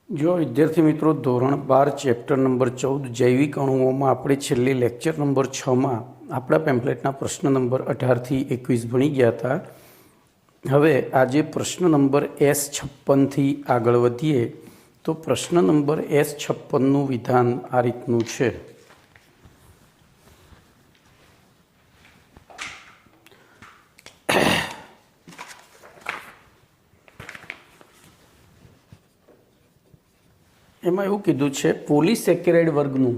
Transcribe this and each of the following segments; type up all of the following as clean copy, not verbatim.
જો વિદ્યાર્થી મિત્રો ધોરણ 12 ચેપ્ટર નંબર 14 જૈવિક અણુઓમાં આપણે છેલ્લી લેક્ચર નંબર 6માં આપણા પેમ્પલેટના પ્રશ્ન નંબર 18થી 21 ભણી ગયા હતા. હવે આજે પ્રશ્ન નંબર S56થી આગળ વધીએ તો પ્રશ્ન નંબર S56નું વિધાન આ રીતનું છે. એમાં એવું કીધું છે પોલિસેકેરાઇડ વર્ગનું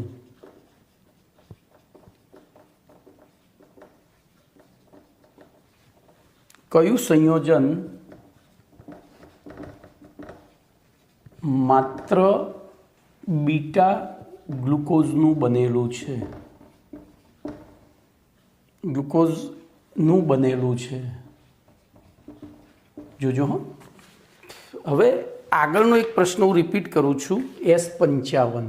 કયું સંયોજન માત્ર બીટા ગ્લુકોઝનું બનેલું છે. ગ્લુકોઝનું બનેલું છે. જોજો હો. હવે આગળનો એક પ્રશ્ન હું રિપીટ કરું છું. S55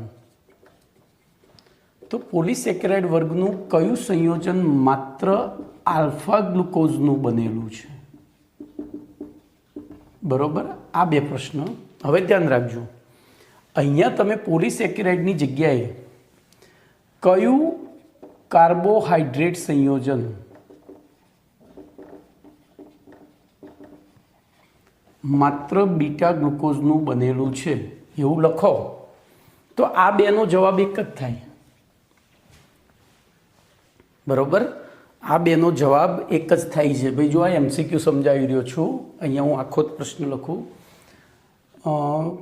તો પોલિસેકેરાઇડ વર્ગનું કયું સંયોજન માત્ર આલ્ફા ગ્લુકોઝનું બનેલું છે. બરોબર, આ બે પ્રશ્ન. હવે ધ્યાન રાખજો, અહીંયા તમે પોલિસેકેરાઇડની જગ્યાએ કયું કાર્બોહાઈડ્રેટ સંયોજન માત્ર બીટા ગ્લુકોઝનું બનેલું છે એવું લખો તો આ બેનો જવાબ એક જ થાય. બરોબર, આ બેનો જવાબ એક જ થાય છે. ભાઈ જો આ MCQ સમજાવી રહ્યો છું, અહીંયા હું આખો જ પ્રશ્ન લખું.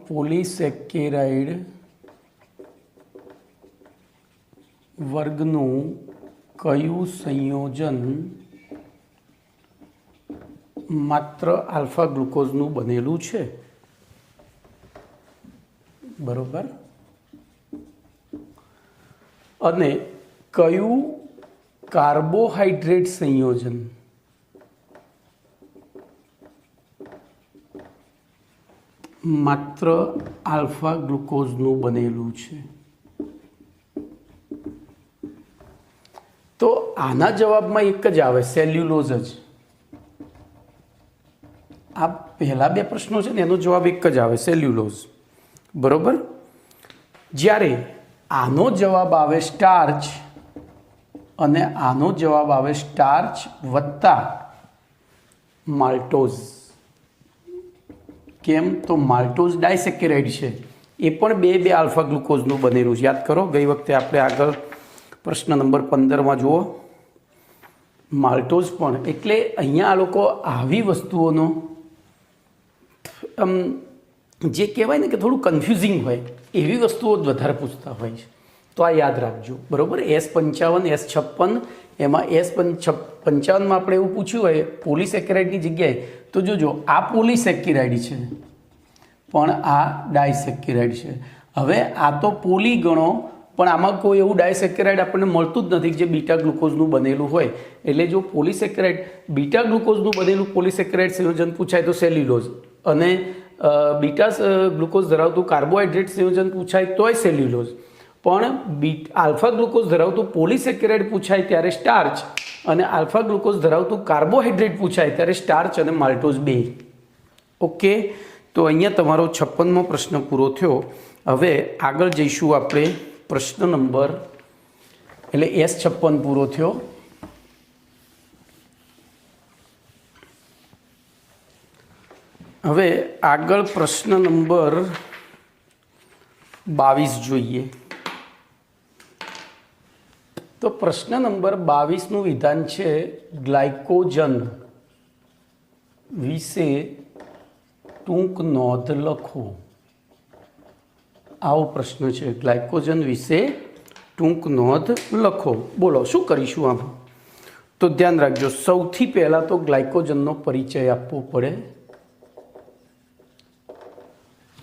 પોલિસેકેરાઇડ વર્ગનું કયું સંયોજન માત્ર આલ્ફા ગ્લુકોઝનું બનેલું છે. બરોબર, અને કયું કાર્બોહાઈડ્રેટ સંયોજન માત્ર આલ્ફા ગ્લુકોઝનું બનેલું છે. તો આના જવાબમાં એક જ આવે, સેલ્યુલોઝ જ. આ પહેલા બે પ્રશ્નો છે ને એનો જવાબ એક જ આવે, સેલ્યુલોઝ. બરોબર, જ્યારે આનો જવાબ આવે સ્ટાર્ચ અને આનો જવાબ આવે સ્ટાર્ચ વત્તા માલ્ટોઝ. કેમ? તો માલ્ટોઝ ડાયસેકેરાઇડ છે, એ પણ બે આલ્ફા ગ્લુકોઝનું બનેલું છે. યાદ કરો, ગઈ વખતે આપણે આગળ પ્રશ્ન નંબર 15માં જુઓ, માલ્ટોઝ પણ. એટલે અહીંયા આ લોકો આવી વસ્તુઓનો જે કહેવાય ને કે થોડું કન્ફ્યુઝિંગ હોય એવી વસ્તુઓ જ વધારે પૂછતા હોય છે. તો આ યાદ રાખજો. બરાબર, S55 S56 એમાં S55માં આપણે એવું પૂછ્યું હોય પોલિસેકેરાઇડની જગ્યાએ તો જોજો આ પોલિસેકેરાઇડ છે પણ આ ડાયસેકેરાઇડ છે. હવે આ તો પોલી ગણો પણ આમાં કોઈ એવું ડાયસેકેરાઇડ આપણને મળતું જ નથી જે બીટા ગ્લુકોઝનું બનેલું હોય. એટલે જો પોલિસેકેરાઇડ બીટા ગ્લુકોઝનું બનેલું પોલિસેકેરાઇડ સંયોજન પૂછાય તો સેલ્યુલોઝ, અને બીટા ગ્લુકોઝ ધરાવતું કાર્બોહાઈડ્રેટ સંયોજન પૂછાય તોય સેલ્યુલોઝ. પણ આલ્ફા ગ્લુકોઝ ધરાવતું પોલિસેકેરાઇડ પૂછાય ત્યારે સ્ટાર્ચ, અને આલ્ફા ગ્લુકોઝ ધરાવતું કાર્બોહાઈડ્રેટ પૂછાય ત્યારે સ્ટાર્ચ અને માલ્ટોઝ બે. ઓકે, તો અહીંયા તમારો 56મો પ્રશ્ન પૂરો થયો. હવે આગળ જઈશું આપણે પ્રશ્ન નંબર, એટલે S56 પૂરો થયો. હવે આગળ પ્રશ્ન નંબર 22 જોઈએ. તો પ્રશ્ન નંબર 22નું વિધાન છે ગ્લાયકોજન વિશે ટૂંક નોંધ લખો. આવો પ્રશ્ન છે, ગ્લાયકોજન વિશે ટૂંક નોંધ લખો. બોલો શું કરીશું આમાં? તો ધ્યાન રાખજો, સૌથી પહેલાં તો ગ્લાયકોજનનો પરિચય આપવો પડે.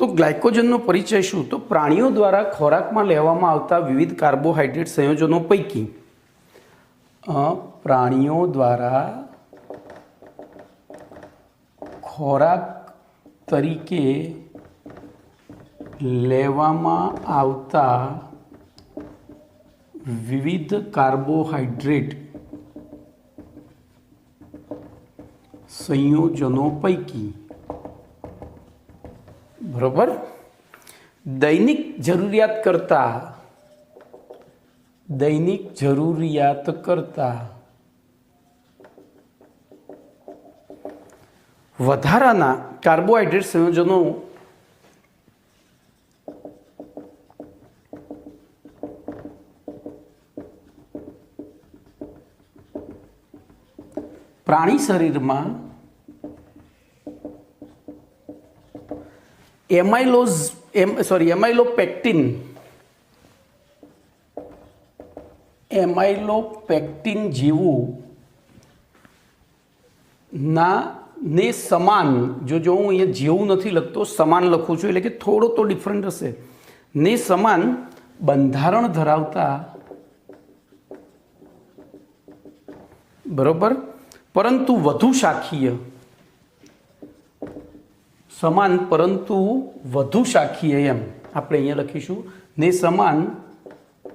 તો ગ્લાયકોજનનો પરિચય શું? તો પ્રાણીઓ દ્વારા ખોરાકમાં લેવામાં આવતા વિવિધ કાર્બોહાઈડ્રેટ સંયોજનો પૈકી પ્રાણીઓ દ્વારા ખોરાક તરીકે લેવામાં આવતા વિવિધ કાર્બોહાઈડ્રેટ સંયોજનો પૈકી, બરોબર, દૈનિક જરૂરિયાત કરતા વધારાના કાર્બોહાઈડ્રેટ સંયોજનો પ્રાણી શરીરમાં એમાઇલોપેક્ટિન જેવું ને સમાન, જો હું અહીંયા જેવું નથી લખતો, સમાન લખું છું, એટલે કે થોડો તો ડિફરન્ટ હશે, ને સમાન બંધારણ ધરાવતા, બરોબર, પરંતુ વધુ શાખીય, સમાન પરંતુ વધુ શાખીય, એમ આપણે અહીંયા લખીશું, ને સમાન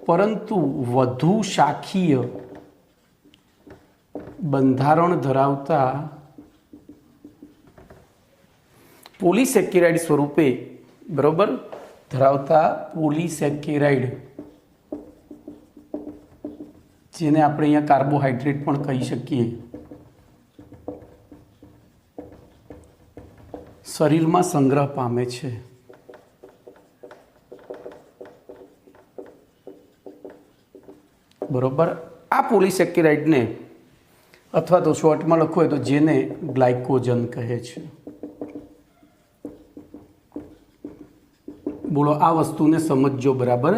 પરંતુ વધુ શાખીય બંધારણ ધરાવતા પોલિસેકેરાઇડ સ્વરૂપે, બરોબર, ધરાવતા પોલિસેકેરાઇડ, જેને આપણે અહીંયા કાર્બોહાઈડ્રેટ પણ કહી શકીએ, શરીરમાં સંગ્રહ પામે છે. બરોબર, આ પોલિસેકેરાઇડને અથવા તો શોર્ટમાં લખવું હોય તો જેને ગ્લાયકોજન કહે છે. બોલો, આ વસ્તુને સમજજો બરાબર.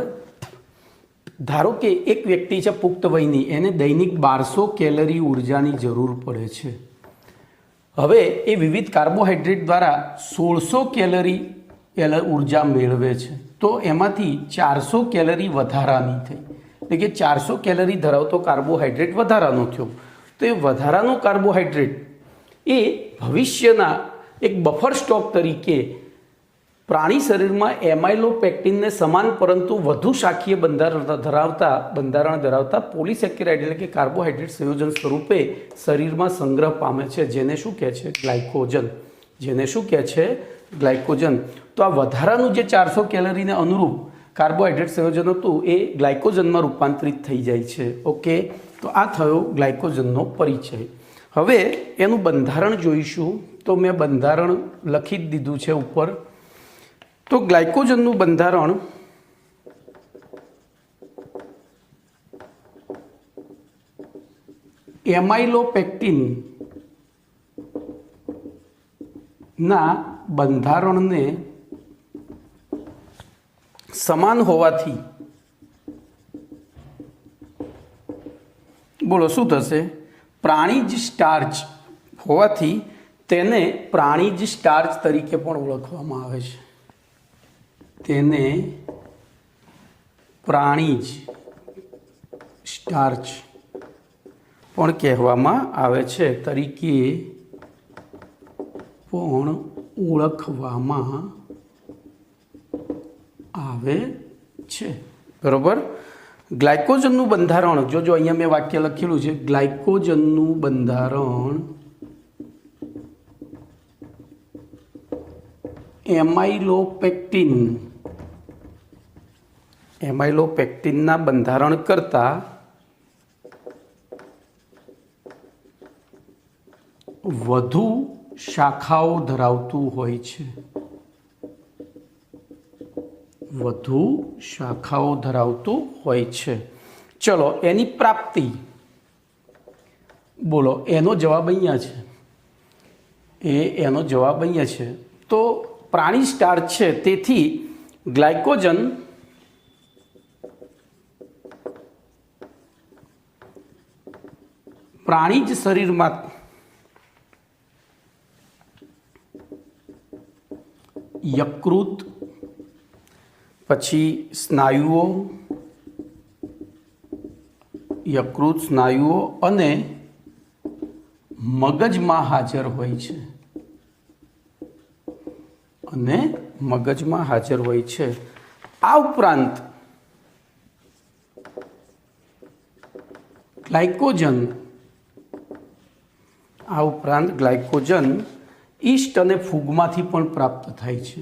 ધારો કે એક વ્યક્તિ છે પુખ્ત વયની, એને દૈનિક 1200 કેલરી ઉર્જાની જરૂર પડે છે. હવે એ વિવિધ કાર્બોહાઈડ્રેટ દ્વારા 1600 કેલરી ઉર્જા મેળવે છે, તો એમાંથી 400 કેલરી વધારાની થઈ, એટલે કે 400 કેલરી ધરાવતો કાર્બોહાઈડ્રેટ વધારાનો થયો. તો એ વધારાનો કાર્બોહાઈડ્રેટ એ ભવિષ્યના એક બફર સ્ટોક તરીકે પ્રાણી શરીરમાં એમાઇલોપેક્ટિનને સમાન પરંતુ વધુ શાખીય બંધારણ ધરાવતા પોલિસેકેરાઇડ, એટલે કે કાર્બોહાઈડ્રેટ સંયોજન સ્વરૂપે શરીરમાં સંગ્રહ પામે છે, જેને શું કહે છે? ગ્લાયકોજન. જેને શું કહે છે? ગ્લાયકોજન. તો આ વધારાનું જે 400 કેલરીને અનુરૂપ કાર્બોહાઈડ્રેટ સંયોજન હતું એ ગ્લાયકોજનમાં રૂપાંતરિત થઈ જાય છે. ઓકે, તો આ થયો ગ્લાયકોજનનો પરિચય. હવે એનું બંધારણ જોઈશું. તો મેં બંધારણ લખી જ દીધું છે ઉપર. તો ગ્લાયકોજનનું બંધારણ એમાઇલોપેક્ટિન ના બંધારણને સમાન હોવાથી, બોલો શું થશે? પ્રાણીજ સ્ટાર્ચ હોવાથી તેને પ્રાણીજ સ્ટાર્ચ તરીકે પણ ઓળખવામાં આવે છે. તેને પ્રાણીજ સ્ટાર્ચ પણ કહેવામાં આવે છે, તરીકે પણ ઓળખવામાં આવે છે. બરોબર. ગ્લાયકોજનનું બંધારણ, જો અહીંયા મેં વાક્ય લખેલું છે, ગ્લાયકોજનનું બંધારણ એમાઇલોપેક્ટિનના બંધારણ કરતાં વધુ શાખાઓ ધરાવતું હોય છે. વધુ શાખાઓ ધરાવતું હોય છે. ચલો, એની પ્રાપ્તિ, બોલો, એનો જવાબ અહીંયા છે. એનો જવાબ અહીંયા છે. તો પ્રાણી સ્ટાર્ચ છે, તેથી ગ્લાયકોજન પ્રાણીજ શરીરમાં યકૃત, પછી સ્નાયુઓ અને મગજમાં હાજર હોય છે. આ ઉપરાંત ગ્લાયકોજન ઈસ્ટ અને ફૂગમાંથી પણ પ્રાપ્ત થાય છે.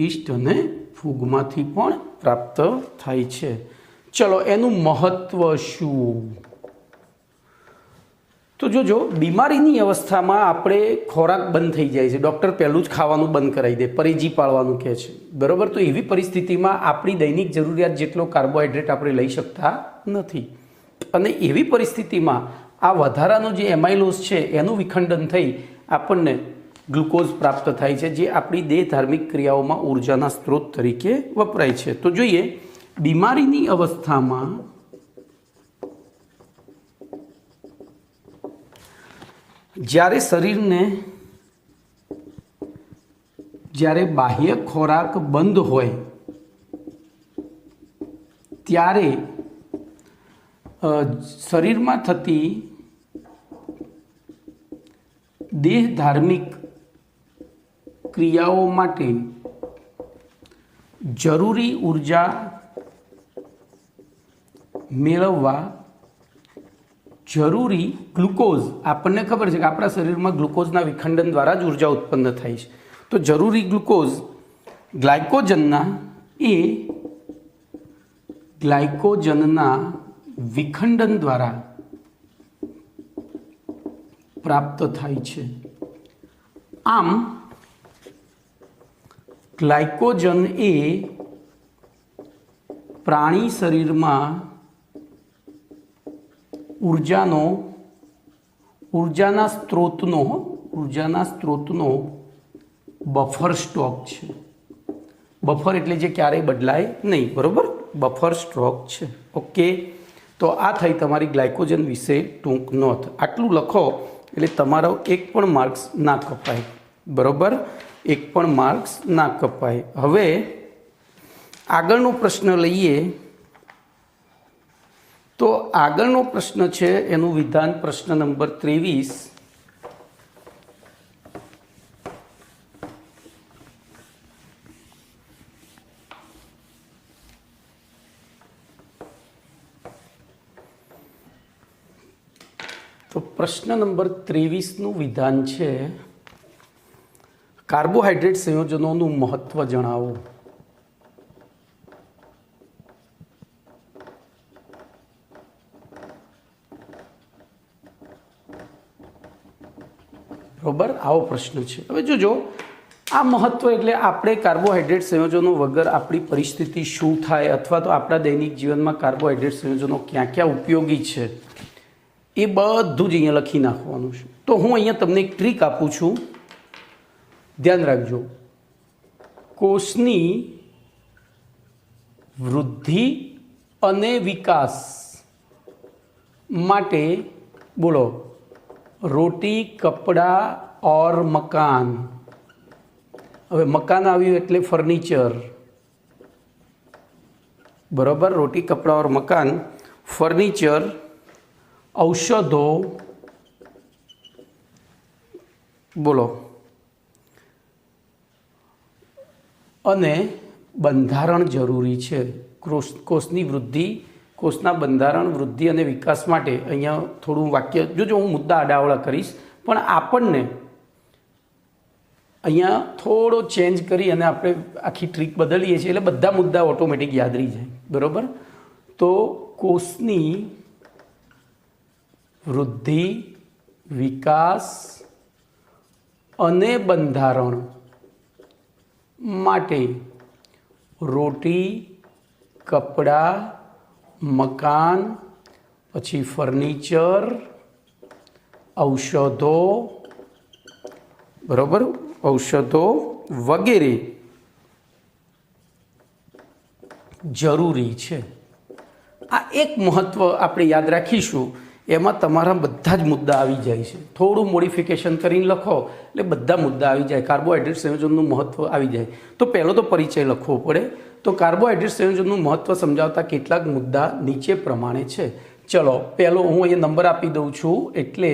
ઈસ્ટ અને ફૂગમાંથી પણ પ્રાપ્ત થાય છે. ચલો, એનું મહત્વ શું? તો જોજો, બીમારીની અવસ્થામાં આપણે ખોરાક બંધ થઈ જાય છે, ડૉક્ટર પહેલું જ ખાવાનું બંધ કરાવી દે, પરેજી પાળવાનું કહે છે, બરાબર. તો એવી પરિસ્થિતિમાં આપણી દૈનિક જરૂરિયાત જેટલો કાર્બોહાઈડ્રેટ આપણે લઈ શકતા નથી, અને એવી પરિસ્થિતિમાં આ વધારાનો જે એમાઇલોઝ છે એનું વિખંડન થઈ આપણને ગ્લુકોઝ પ્રાપ્ત થાય છે, જે આપણી દેહ ધાર્મિક ક્રિયાઓમાં ઉર્જાના સ્ત્રોત તરીકે વપરાય છે. તો જોઈએ, બીમારીની અવસ્થામાં જ્યારે શરીરને જ્યારે બાહ્ય ખોરાક બંધ હોય ત્યારે શરીરમાં થતી દેહ ધાર્મિક ક્રિયાઓ માટે જરૂરી ઉર્જા મેળવવા જરૂરી ગ્લુકોઝ, આપણને ખબર છે કે આપણા શરીરમાં ગ્લુકોઝના વિખંડન દ્વારા જ ઉર્જા ઉત્પન્ન થાય છે. તો જરૂરી ગ્લુકોઝ ગ્લાયકોજનના વિખંડન દ્વારા પ્રાપ્ત થાય છે. આમ ગ્લાયકોજન એ પ્રાણી શરીરમાં ઉર્જાના સ્ત્રોતનો બફર સ્ટોક છે. બફર એટલે જે ક્યારેય બદલાય નહીં, બરોબર, બફર સ્ટોક છે. ઓકે, તો આ થઈ તમારી ગ્લાયકોજન વિશે ટૂંક નોંધ. આટલું લખો એટલે તમારો એક પણ માર્ક્સ ના કપાય, બરોબર, એક પણ માર્ક્સ ના કપાય. હવે આગળનો પ્રશ્ન લઈએ. તો આગળનો પ્રશ્ન છે એનું વિધાન, પ્રશ્ન નંબર 23. તો પ્રશ્ન નંબર 23નું વિધાન છે, કાર્બોહાઈડ્રેટ સંયોજનોનું મહત્વ જણાવો. બરોબર, આવો પ્રશ્ન છે. હવે જોજો, આ મહત્વ એટલે આપણે કાર્બોહાઈડ્રેટ સંયોજનો વગર આપણી પરિસ્થિતિ શું થાય, અથવા તો આપણા દૈનિક જીવનમાં કાર્બોહાઈડ્રેટ સંયોજનો ક્યાં ક્યાં ઉપયોગી છે, એ બધું જ અહીંયા લખી નાખવાનું છે. તો હું અહીંયા તમને એક ટ્રીક આપું છું, ધ્યાન રાખજો. કોષની વૃદ્ધિ અને વિકાસ માટે બોલો, રોટી, કપડા ઓર મકાન. હવે મકાન આવ્યું એટલે ફર્નિચર, બરોબર. રોટી, કપડા ઓર મકાન, ફર્નિચર, ઔષધો, બોલો, અને બંધારણ જરૂરી છે. કોષની વૃદ્ધિ, કોષના બંધારણ, વૃદ્ધિ અને વિકાસ માટે અહીંયા થોડું વાક્ય જોજો, હું મુદ્દા આડાવડા કરીશ, પણ આપણને અહીંયા થોડો ચેન્જ કરી અને આપણે આખી ટ્રીક બદલીએ છીએ એટલે બધા મુદ્દા ઓટોમેટિક યાદ રહી જાય, બરાબર. તો કોષની વૃદ્ધિ, વિકાસ અને બંધારણ માટે રોટી, કપડાં, મકાન, પછી ફર્નિચર, ઔષધો, બરાબર, ઔષધો વગેરે જરૂરી છે. આ એક મહત્વ આપણે યાદ રાખીશું. એમાં તમારા બધા જ મુદ્દા આવી જાય છે. થોડું મોડિફિકેશન કરીને લખો એટલે બધા મુદ્દા આવી જાય. કાર્બોહાઈડ્રેટ સંયોજનનું મહત્વ આવી જાય. તો પહેલો તો પરિચય લખવો પડે. તો કાર્બોહાઈડ્રેટ સંયોજનનું મહત્વ સમજાવતા કેટલાક મુદ્દા નીચે પ્રમાણે છે. ચલો, પહેલો હું અહીંયા નંબર આપી દઉં છું, એટલે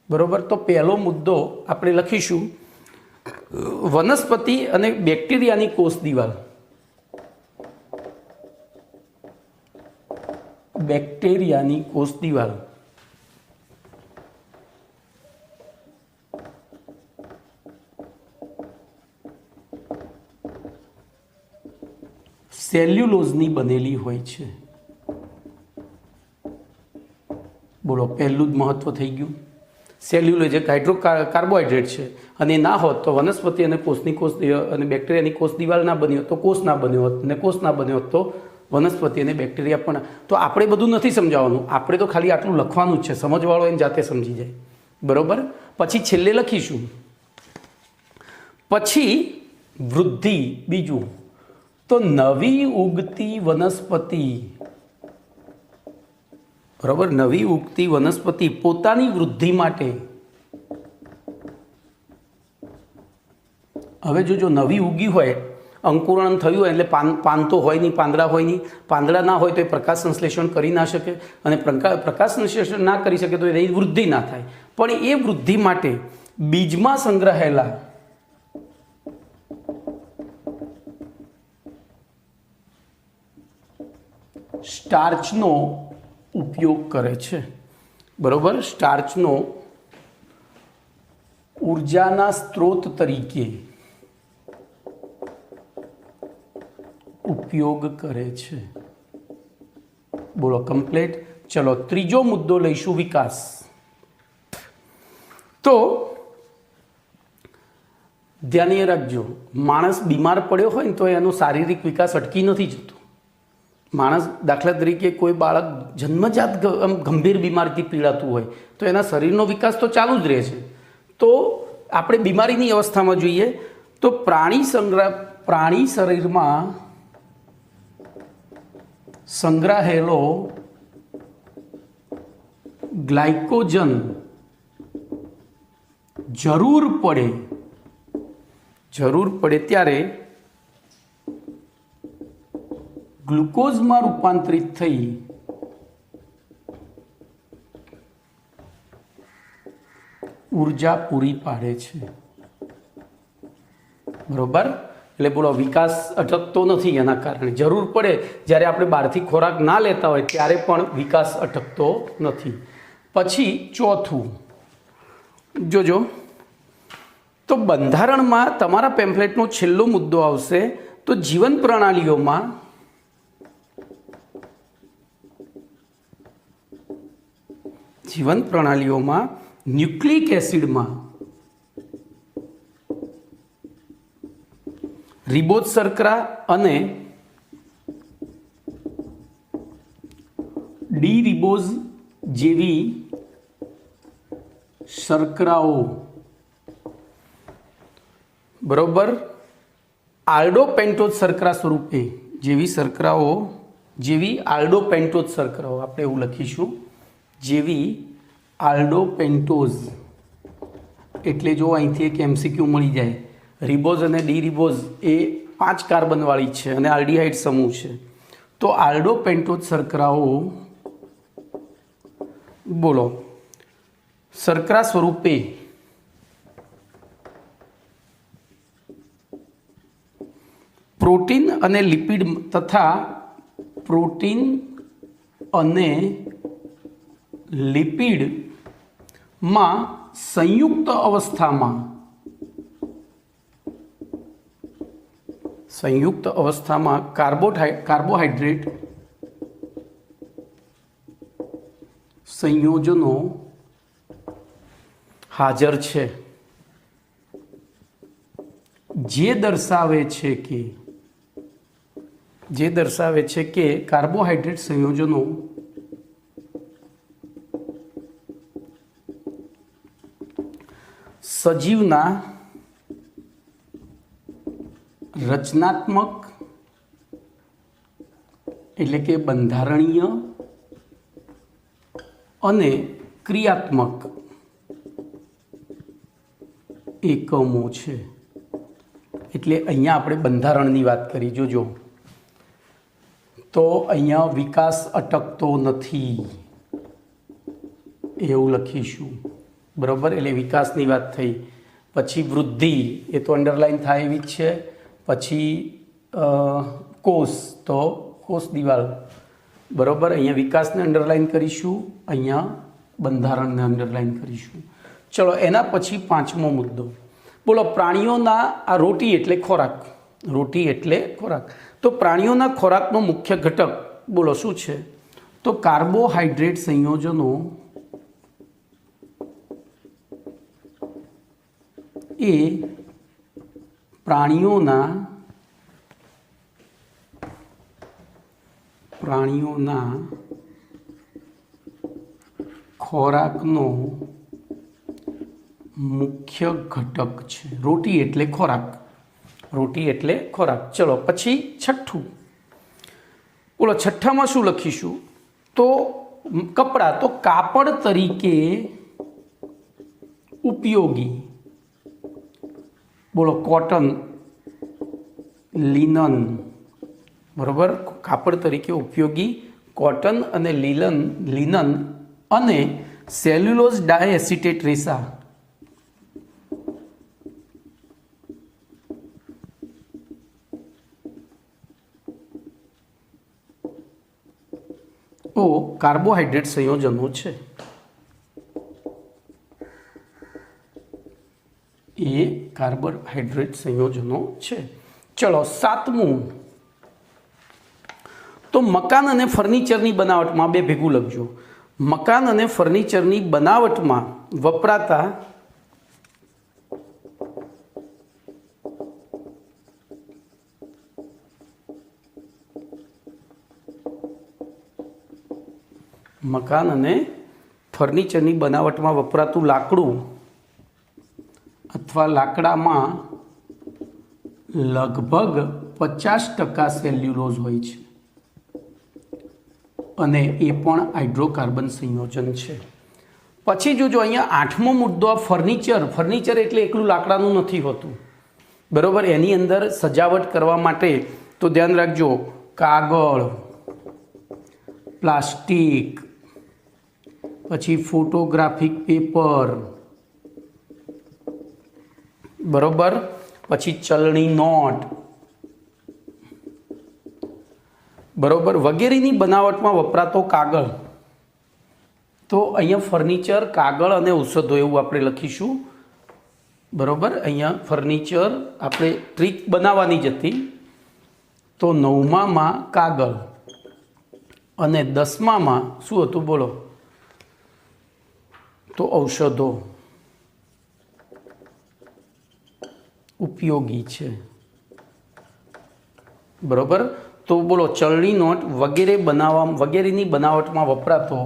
બરોબર. તો પહેલો મુદ્દો આપણે લખીશું, વનસ્પતિ અને બેક્ટેરિયાની કોષ દિવાલ. બેક્ટેરિયાની કોષ દિવાલ સેલ્યુલોઝની બનેલી હોય છે. બોલો, પહેલું જ મહત્વ થઈ ગયું. સેલ્યુલોઝ એક કાર્બોહાઈડ્રેટ છે, અને ના હોત તો વનસ્પતિ અને કોષ અને બેક્ટેરિયાની કોષ દિવાલ ના બની હોત તો કોષ ના બન્યો હોત, અને કોષ ના બન્યો હોત તો વનસ્પતિ અને બેક્ટેરિયા પણ. તો આપણે બધું નથી સમજાવવાનું, આપણે તો ખાલી આટલું લખવાનું જ છે, સમજવાળો એને જાતે સમજી જાય. બરોબર. પછી છેલ્લે લખીશું. પછી વૃદ્ધિ, બીજું તો નવી ઉગતી વનસ્પતિ. બરાબર, નવી ઉગતી વનસ્પતિ પોતાની વૃદ્ધિ માટે, હવે જો નવી ઉગી હોય, અંકુરણ થયું હોય એટલે પાન તો હોય નહીં, પાંદડા હોય નહીં, પાંદડા ના હોય તો એ પ્રકાશ સંશ્લેષણ કરી ના શકે, અને પ્રકાશ સંશ્લેષણ ના કરી શકે તો એની વૃદ્ધિ ના થાય. પણ એ વૃદ્ધિ માટે બીજમાં સંગ્રહાયેલા સ્ટાર્ચનો ઉપયોગ કરે છે. બરોબર, સ્ટાર્ચનો ઉર્જાના સ્ત્રોત તરીકે ઉપયોગ કરે છે. બોલો, કમ્પ્લીટ. ચલો, ત્રીજો મુદ્દો લઈશું, વિકાસ. તો ધ્યાન એ રાખજો, માણસ બીમાર પડ્યો હોય ને તો એનો શારીરિક વિકાસ અટકી નથી જતો. માણસ, દાખલા તરીકે કોઈ બાળક જન્મજાત ગંભીર બીમારીથી પીડાતું હોય તો એના શરીરનો વિકાસ તો ચાલુ જ રહે છે. તો આપણે બીમારીની અવસ્થામાં જોઈએ તો પ્રાણી શરીરમાં સંગ્રહાયેલો ગ્લાયકોજન જરૂર પડે ત્યારે ગ્લુકોઝમાં રૂપાંતરિત થઈ ઉર્જા પૂરી પાડે છે. બરોબર. એટલે બોલો, વિકાસ અટકતો નથી. એના કારણે જરૂર પડે જ્યારે આપણે બહારથી ખોરાક ના લેતા હોય ત્યારે પણ વિકાસ અટકતો નથી. પછી ચોથું જોજો, તો બંધારણમાં તમારા પેમ્ફલેટનો છેલ્લો મુદ્દો આવશે. તો જીવન પ્રણાલીઓમાં ન્યુક્લિક એસિડમાં રિબોઝ શર્કરા અને ડી રિબોઝ જેવી શર્કરાઓ, બરોબર, આલ્ડોપેન્ટોઝ શર્કરા સ્વરૂપે જેવી આલ્ડોપેન્ટોઝ શર્કરાઓ, આપણે એવું લખીશું, જેવી આલ્ડોપેન્ટોઝ. એટલે જો અહીંથી એક MCQ મળી જાય, રિબોઝ અને ડી રિબોઝ એ 5 કાર્બનવાળી છે અને આલ્ડીહાઇડ સમૂહ છે. તો આલ્ડોપેન્ટોઝ શર્કરાઓ, બોલો, શર્કરા સ્વરૂપે પ્રોટીન અને લિપિડ તથા લિપિડમાં સંયુક્ત અવસ્થામાં કાર્બોહાઈડ્રેટ સંયોજનો હાજર છે, જે દર્શાવે છે કે કાર્બોહાઈડ્રેટ સંયોજનો સજીવના રચનાત્મક, એટલે કે બંધારણીય અને ક્રિયાત્મક એકમો છે. એટલે અહીંયા આપણે બંધારણની વાત કરી. જોજો, તો અહીંયા વિકાસ અટકતો નથી એવું લખીશું. બરાબર. એટલે વિકાસની વાત થઈ. પછી વૃદ્ધિ, એ તો અંડરલાઈન થાય એવી જ છે. પછી કોષ, તો કોષ દિવાલ. બરાબર. અહીંયા વિકાસને અંડરલાઈન કરીશું, અહીંયા બંધારણને અંડરલાઈન કરીશું. ચલો, એના પછી 5મો મુદ્દો. બોલો, પ્રાણીઓના આ રોટી એટલે ખોરાક. તો પ્રાણીઓના ખોરાકનો મુખ્ય ઘટક બોલો શું છે? તો કાર્બોહાઈડ્રેટ સંયોજનો એ પ્રાણીઓના ખોરાકનો મુખ્ય ઘટક છે. રોટી એટલે ખોરાક. ચલો પછી છઠ્ઠું બોલો, છઠ્ઠામાં શું લખીશું? તો કપડાં, તો કાપડ તરીકે ઉપયોગી બોલો કોટન, લિનન, બરોબર, કાપડ તરીકે ઉપયોગી કોટન અને લિનન અને સેલ્યુલોઝ ડાયએસિટેટ રેસા કાર્બોહાઈડ્રેટ સંયોજનો છે. એ કાર્બોહાઈડ્રેટ સંયોજનો છે. ચલો સાતમું, તો મકાન અને ફર્નિચરની બનાવટમાં, બે ભેગું લખજો, મકાન અને ફર્નિચરની બનાવટમાં વપરાતા મકાન અને ફર્નિચરની બનાવટમાં વપરાતું લાકડું અથવા લાકડામાં લગભગ 50% સેલ્યુલોઝ હોય છે અને એ પણ હાઇડ્રોકાર્બન સંયોજન છે. પછી જોજો અહીંયા આઠમો મુદ્દો, ફર્નિચર એટલે એકલું લાકડાનું નથી હોતું, બરોબર. એની અંદર સજાવટ કરવા માટે તો ધ્યાન રાખજો, કાગળ, પ્લાસ્ટિક, પછી ફોટોગ્રાફિક પેપર, બરોબર, પછી ચલણી નોટ, બરોબર, વગેરેની બનાવટમાં વપરાતો કાગળ. તો અહીંયા ફર્નિચર, કાગળ અને ઔષધો એવું આપણે લખીશું, બરોબર. અહીંયા ફર્નિચર આપણે ટ્રીક બનાવવાની જ હતી, તો 9માં કાગળ અને 10માં શું હતું બોલો? તો ઔષધો ઉપયોગી છે, બરોબર. તો બોલો, ચલણી નોટ વગેરેની બનાવટમાં વપરાતો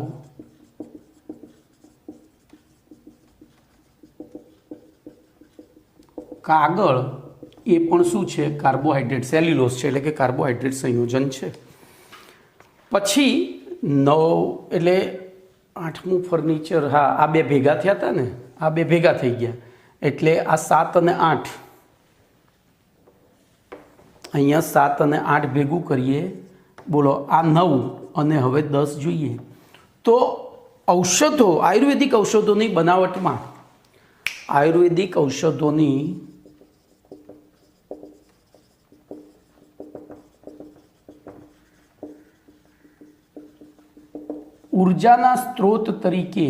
કાગળ એ પણ શું છે? કાર્બોહાઈડ્રેટ, સેલ્યુલોઝ છે, એટલે કે કાર્બોહાઈડ્રેટ સંયોજન છે. પછી 9 એટલે 8મું ફર્નિચર, હા, આ બે ભેગા થયા હતા ને, આ બે ભેગા થઈ ગયા એટલે આ 7 અને 8, અહીંયા 7 અને 8 ભેગું કરીએ, બોલો આ 9 અને હવે 10 જોઈએ. તો ઔષધો, આયુર્વેદિક ઔષધોની બનાવટમાં, આયુર્વેદિક ઔષધોની ઉર્જાના સ્ત્રોત તરીકે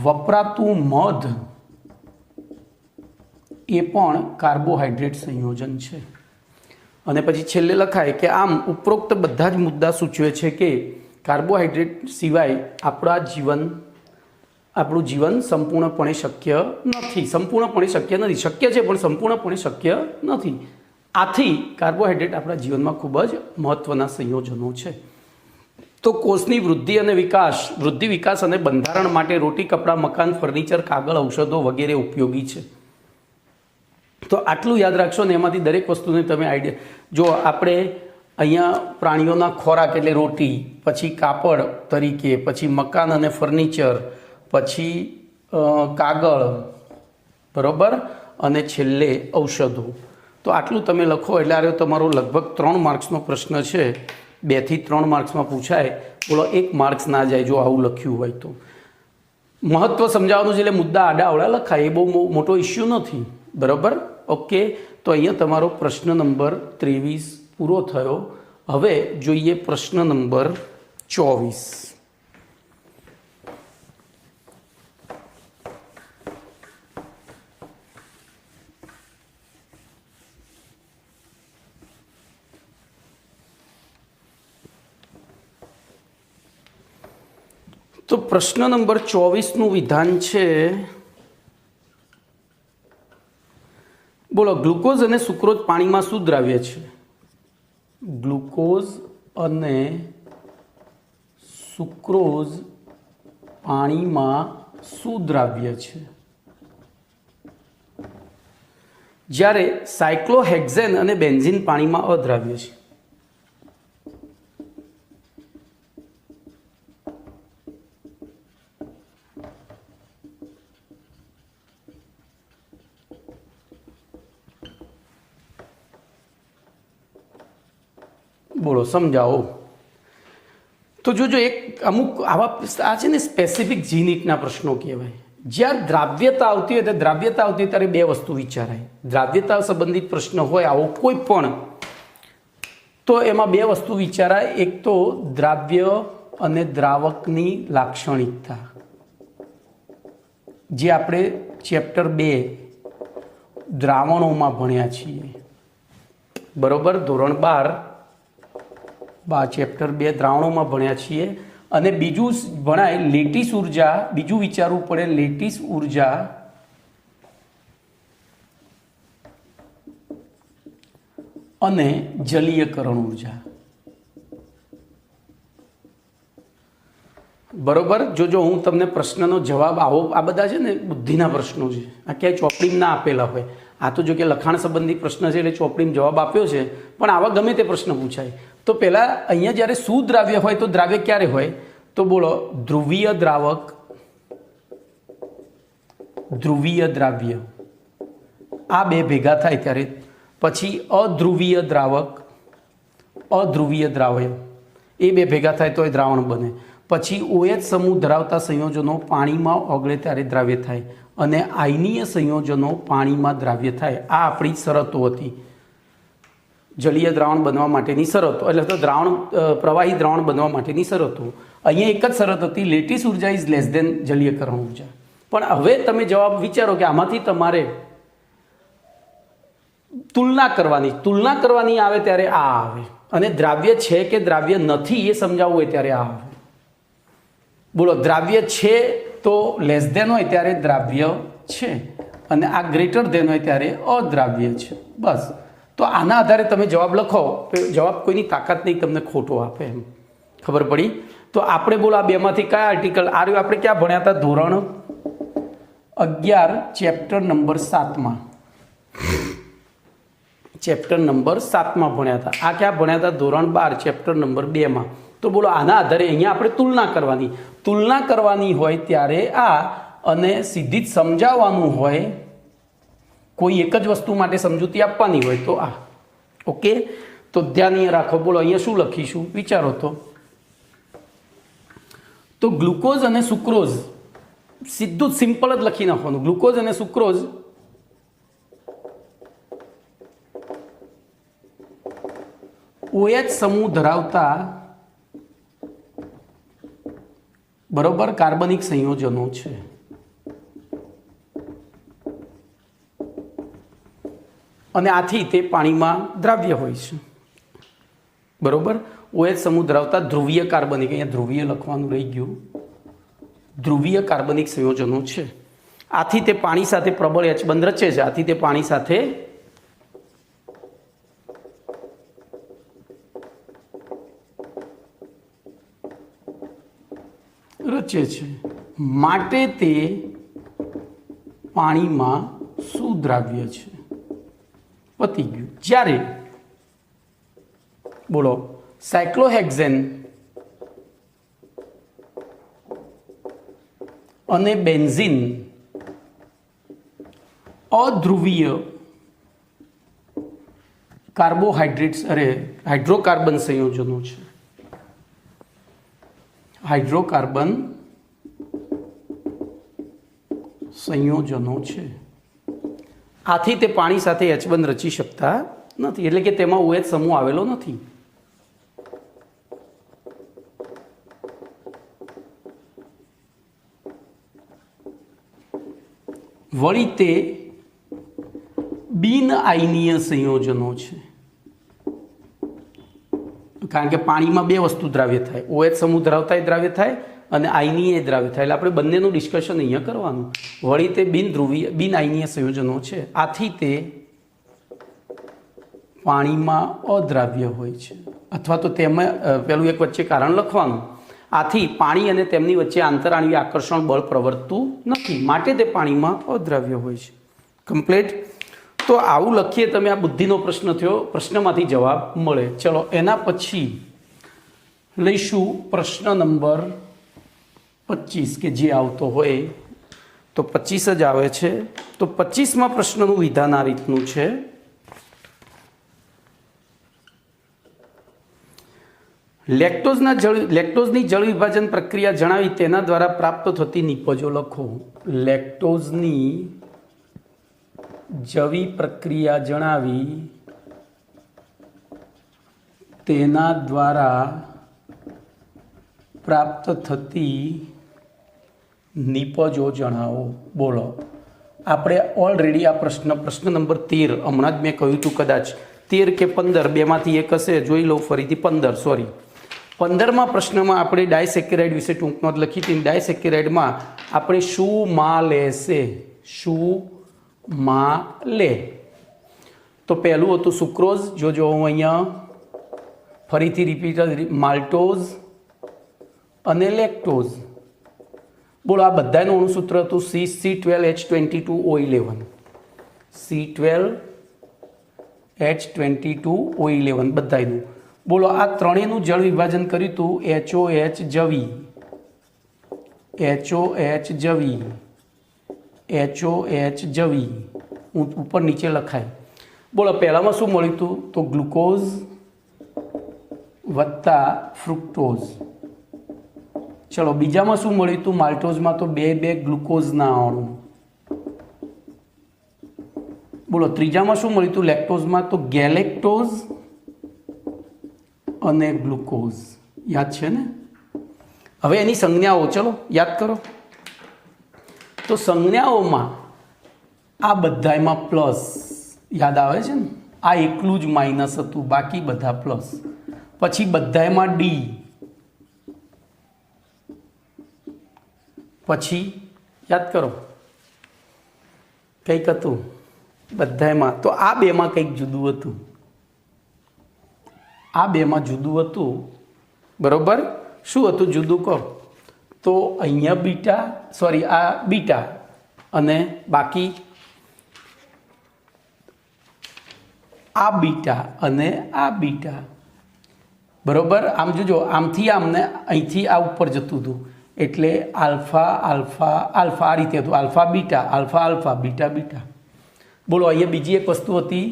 વપરાતું મધ એ પણ કાર્બોહાઈડ્રેટ સંયોજન છે. અને પછી છેલ્લે લખાય કે આમ ઉપરોક્ત બધા જ મુદ્દા સૂચવે છે કે કાર્બોહાઈડ્રેટ સિવાય આપણું જીવન સંપૂર્ણપણે શક્ય નથી. શક્ય છે પણ સંપૂર્ણપણે શક્ય નથી. આથી કાર્બોહાઈડ્રેટ આપણા જીવનમાં ખૂબ જ મહત્વના સંયોજનો છે. તો કોષની વૃદ્ધિ વિકાસ અને બંધારણ માટે રોટી, કપડાં, મકાન, ફર્નિચર, કાગળ, ઔષધો વગેરે ઉપયોગી છે. તો આટલું યાદ રાખશો ને એમાંથી દરેક વસ્તુને તમે આઈડિયા, જો આપણે અહીંયા પ્રાણીઓના ખોરાક એટલે રોટી, પછી કાપડ તરીકે, પછી મકાન અને ફર્નિચર, પછી કાગળ, બરોબર, અને છેલ્લે ઔષધો. તો આટલું તમે લખો એટલે આ તમારો લગભગ 3 માર્ક્સનો પ્રશ્ન છે. 2 થી 3 માર્ક્સમાં પૂછાય, બોલો 1 માર્ક્સ ના જાય જો આવું લખ્યું હોય તો. મહત્વ સમજાવવાનું છે એટલે મુદ્દા આડા લખાય, એ બહુ મોટો ઇસ્યુ નથી, બરાબર. ઓકે, તો અહીંયા તમારો પ્રશ્ન નંબર 23 પૂરો થયો. હવે જોઈએ પ્રશ્ન નંબર 24. તો પ્રશ્ન નંબર 24નું વિધાન છે, બોલો ગ્લુકોઝ અને સુક્રોઝ પાણીમાં શું દ્રાવ્ય છે? ગ્લુકોઝ અને સુક્રોઝ પાણીમાં શું દ્રાવ્ય છે? જ્યારે સાયક્લોહેક્ઝેન અને બેન્ઝીન પાણીમાં અદ્રાવ્ય છે. બોલો સમજાવો. તો જોજો, એક અમુક આવા આ છે ને સ્પેસિફિક જીનીટના પ્રશ્નો કહેવાય. જ્યારે દ્રાવ્યતા આવતી હોય તો દ્રાવ્યતા આવતી હોય ત્યારે બે વસ્તુ વિચારાય. દ્રાવ્યતા સંબંધિત પ્રશ્ન હોય આવો કોઈ પણ, તો એમાં બે વસ્તુ વિચારાય. એક તો દ્રાવ્ય અને દ્રાવકની લાક્ષણિકતા, જે આપણે ચેપ્ટર 2 દ્રાવણોમાં ભણ્યા છીએ, બરોબર, ધોરણ 12 ચેપ્ટર 2 દ્રાવણોમાં ભણ્યા છીએ. અને બીજું ભણાય લેટીસ ઉર્જા. બીજું વિચારવું પડે લેટીસ ઉર્જા અને જલીયકરણ ઉર્જા. બરોબર. જો હું તમને પ્રશ્નનો જવાબ આવો, આ બધા છે ને બુદ્ધિના પ્રશ્નો છે, આ ક્યાંય ચોપડીમાં ના આપેલા હોય. આ તો જો કે લખાણ સંબંધી પ્રશ્ન છે એટલે ચોપડીમાં જવાબ આપ્યો છે, પણ આવા ગમે તે પ્રશ્ન પૂછાય. તો પહેલાં અહીંયા જ્યારે સુદ્રાવ્ય હોય તો દ્રાવ્ય ક્યારે હોય? તો બોલો ધ્રુવીય દ્રાવક, ધ્રુવીય દ્રાવ્ય, આ બે ભેગા થાય ત્યારે. પછી અધ્રુવીય દ્રાવક, અધ્રુવીય દ્રાવ્ય, એ બે ભેગા થાય તો એ દ્રાવણ બને. પછી OH સમૂહ ધરાવતા સંયોજનો પાણીમાં ઓગળે ત્યારે દ્રાવ્ય થાય, અને આયનીય સંયોજનો પાણીમાં દ્રાવ્ય થાય. આ આપણી શરતો હતી, જલીય દ્રાવણ બનવા માટેની શરતો, એટલે તો પ્રવાહી દ્રાવણ બનવા માટેની શરતો. અહીંયા એક જ શરત હતી, લેટીસ ઉર્જા ઇઝ લેસ ધેન જલીયકરણ ઉર્જા. પણ હવે તમે જવાબ વિચારો કે આમાંથી તમારે તુલના કરવાની આવે ત્યારે આ આવે, અને દ્રાવ્ય છે કે દ્રાવ્ય નથી એ સમજાવવું હોય ત્યારે આ આવે. બોલો દ્રાવ્ય છે તો લેસ ધેન હોય ત્યારે દ્રાવ્ય છે, અને આ ગ્રેટર ધેન હોય ત્યારે અદ્રાવ્ય છે. બસ. તો આના આધારે તમે જવાબ લખો, જવાબ કોઈની તાકાત નહીં તમને ખોટો આપે, એમ ખબર પડી. તો આપણે બોલો આ બેમાંથી કયા આર્ટિકલ આર્યું આપણે ક્યાં ભણ્યા હતા? ધોરણ 11 ચેપ્ટર નંબર 7માં, ચેપ્ટર નંબર 7માં ભણ્યા હતા. આ ક્યાં ભણ્યા હતા? ધોરણ 12 ચેપ્ટર નંબર 2માં. તો બોલો આના આધારે અહીંયા આપણે તુલના કરવાની હોય ત્યારે આ, અને સીધી જ સમજાવવાનું હોય, કોઈ એક જ વસ્તુ માટે સમજૂતી આપવાની હોય તો આ. ઓકે, તો ધ્યાન રાખો. બોલો અહીંયા શું લખીશું વિચારો. તો ગ્લુકોઝ અને સુક્રોઝ, સીધું સિમ્પલ જ લખી નાખવાનું. ગ્લુકોઝ અને સુક્રોઝ OH સમૂહ ધરાવતા, બરોબર, કાર્બનિક સંયોજનો છે. અને આથી તે પાણીમાં દ્રાવ્ય હોય છે, બરોબર. OH સમૂહ ધરાવતા ધ્રુવીય કાર્બનિક, અહીંયા ધ્રુવીય લખવાનું રહી ગયું, ધ્રુવીય કાર્બનિક સંયોજનો છે. આથી તે પાણી સાથે પ્રબળ H બંધ રચે છે. આથી તે પાણી સાથે રચે છે, માટે તે પાણીમાં સુદ્રાવ્ય છે. પતી ગયું. જ્યારે બોલો સાયક્લોહેક્ઝેન અને બેન્ઝીન અધ્રુવીય હાઇડ્રોકાર્બન સંયોજનો છે. હાઇડ્રોકાર્બન સંયોજનો છે. આથી તે પાણી સાથે H બંધ રચી શકતા નથી, એટલે કે તેમાં OH સમૂહ આવેલો નથી. વળી તે બિન આયનીય સંયોજનો છે, કારણ કે પાણીમાં બે વસ્તુ દ્રાવ્ય થાય, OH સમૂહ ધરાવતા દ્રાવ્ય થાય અને આયનીય દ્રાવ્ય થાય. એટલે આપણે બંનેનું ડિસ્કશન અહીંયા કરવાનું. વળી તે બિનધ્રુવીય બિન આયનીય સંયોજનો છે, આથી તે પાણીમાં અદ્રાવ્ય હોય છે, અથવા તો તેમાં પેલું એક વચ્ચે કારણ લખવાનું. આથી પાણી અને તેમની વચ્ચે આંતરાણ્વીય આકર્ષણ બળ પ્રવર્તતું નથી, માટે તે પાણીમાં અદ્રાવ્ય હોય છે. કમ્પ્લીટ. તો આવું લખીએ તમે. આ બુદ્ધિનો પ્રશ્ન થયો, પ્રશ્નમાંથી જવાબ મળે. ચલો એના પછી લઈશું પ્રશ્ન નંબર 25 કે જે આવતો હોય તો 25 જ આવે છે. તો 25માં પ્રશ્નનું વિધાન આ રીતનું છે. લેક્ટોઝની જળ વિભાજન પ્રક્રિયા જણાવી તેના દ્વારા પ્રાપ્ત થતી નિપજો લખો. લેક્ટોઝની જવી પ્રક્રિયા જણાવી તેના દ્વારા પ્રાપ્ત થતી નિપજો જણાવો. બોલો. આપણે ઓલરેડી આ પ્રશ્ન નંબર 13 હમણાં જ મેં કહ્યું હતું, કદાચ 13 કે 15 બેમાંથી એક હશે, જોઈ લો ફરીથી. 15માં પ્રશ્નમાં આપણે ડાયસેકેરાઇડ વિશે ટૂંક નોંધ લખી હતી. ડાયસેકેરાઇડમાં આપણે શું માં લેશે, શું માં લે. તો પહેલું હતું સુક્રોઝ. જોજો હું અહીંયા ફરીથી રિપીટ, માલ્ટોઝ અને લેક્ટોઝ. બોલો, આ બધાનું અણુસૂત્ર હતું C12H22O11. C12H22O11 બધાનું. બોલો, આ ત્રણેયનું જળ વિભાજન કર્યું હતું HOH જવી, HOH જવી ઉપર નીચે લખાય. બોલો, પહેલામાં શું મળ્યું હતું? તો ગ્લુકોઝ વત્તા ફ્રુક્ટોઝ. ચલો બીજામાં શું મળ્યું હતું? માલ્ટોઝમાં તો બે ગ્લુકોઝના અણુ. બોલો, ત્રીજામાં શું મળ્યું હતું? લેક્ટોઝમાં તો ગેલેક્ટોઝ અને ગ્લુકોઝ. યાદ છે ને? હવે એની સંજ્ઞાઓ ચલો યાદ કરો. તો સંજ્ઞાઓમાં આ બધામાં પ્લસ યાદ આવે છે ને? આ એકલું જ માઇનસ હતું, બાકી બધા પ્લસ. પછી બધામાં ડી, પછી યાદ કરો કંઈક હતું બધામાં. તો આ બેમાં કંઈક જુદું હતું, આ બેમાં જુદું હતું. બરોબર. શું હતું જુદું કહો? તો અહીંયા બીટા, સોરી આ બીટા અને બાકી આ બીટા અને આ બીટા. બરોબર. આમ જોજો, આમથી આમને અહીંથી આ ઉપર જતું હતું, એટલે આલ્ફા આલ્ફા આલ્ફા આ રીતે હતું. Alpha beta, alpha alpha, beta beta. બોલો, અહીંયા બીજી એક વસ્તુ હતી